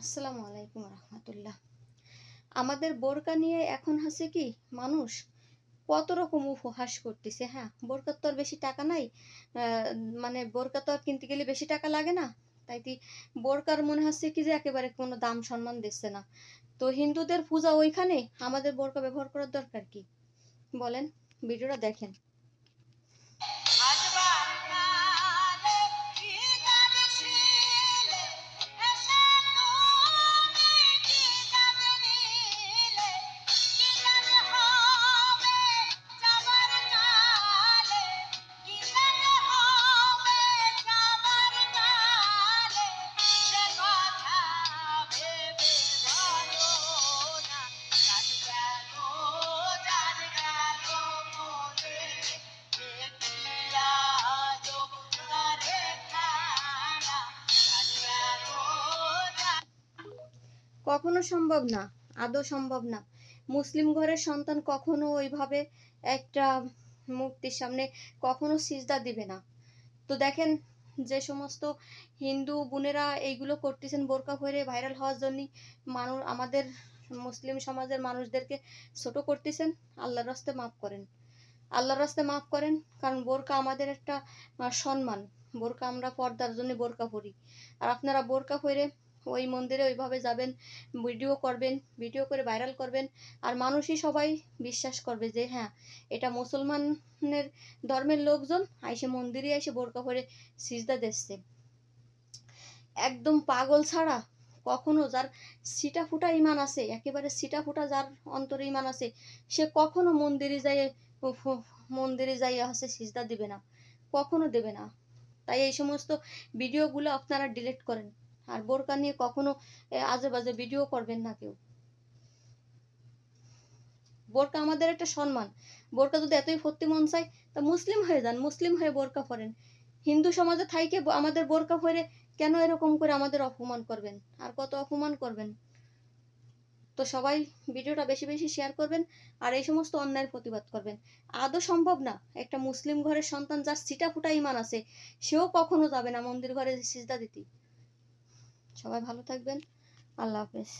আসসালামু আলাইকুম রহমতুল্লাহ। আমাদের বোরকা নিয়ে এখন হচ্ছে কি মানুষ কত রকম উপহাস করতেছে। হ্যাঁ, বোরকার তো আর বেশি টাকা নাই। আহ, মানে বোরকা তো আর কিনতে গেলে বেশি টাকা লাগে না। তাই বোরকার মনে হচ্ছে কি যে একেবারে কোনো দাম সম্মান দিচ্ছে না। তো হিন্দুদের পূজা ওইখানে, আমাদের বোরকা ব্যবহার করার দরকার কি বলেন? ভিডিওটা দেখেন। কখনো সম্ভব না, আদৌ সম্ভব না। মুসলিম ঘরের সন্তান কখনো ওইভাবে একটা মূর্তির সামনে কখনো সিজদা দিবে না। তো দেখেন, যে সমস্ত হিন্দু বোনেরা এইগুলো করতেছেন বোরকা পরে ভাইরাল হওয়ার জন্য, মানুষ আমাদের মুসলিম সমাজের মানুষদেরকে ছোট করতেছেন। আল্লাহর রাস্তে মাফ করেন, আল্লাহর রাস্তে মাফ করেন। কারণ বোরকা আমাদের একটা সম্মান। বোরকা আমরা পর্দার জন্য বোরকা পরি। আর আপনারা বোরকা পরে ওই মন্দিরে ওইভাবে যাবেন, ভিডিও করবেন, ভিডিও করে ভাইরাল করবেন। আর মানুষই সবাই বিশ্বাস করবে যে হ্যাঁ, এটা মুসলমানের ধর্মের লোকজন আইসে মন্দিরে এসে বোরকা পরে সিজদা দিচ্ছে। একদম পাগল ছাড়া কখনো, যার সিটা ফুটা ইমান আছে, একেবারে সিটা ফুটা যার অন্তরে ইমান আছে, সে কখনো মন্দিরে যাইয়া হচ্ছে সিজদা দিবে না, কখনো দেবে না। তাই এই সমস্ত ভিডিওগুলো আপনারা ডিলিট করেন। আর বোরকা নিয়ে কখনো আজে বাজে ভিডিও করবেন না কেউ। বোরকা আমাদের একটা সম্মান। বোরকা যদি এতই সত্যি মন চায় তা মুসলিম হয়ে যান, মুসলিম হয়ে বোরকা পরেন। হিন্দু সমাজে থাইকে আমাদের বোরকা পরে কেন এরকম করে আমাদের অপমান করবেন? আর কত অপমান করবেন? তো সবাই ভিডিওটা বেশি বেশি শেয়ার করবেন আর এই সমস্ত অন্যায়ের প্রতিবাদ করবেন। আদৌ সম্ভব না, একটা মুসলিম ঘরের সন্তান যার ছিটা ফুটা ইমান আছে, সেও কখনো যাবে না মন্দির ঘরে সিজদা দিতে। সবাই ভালো থাকবেন। আল্লাহ হাফেজ।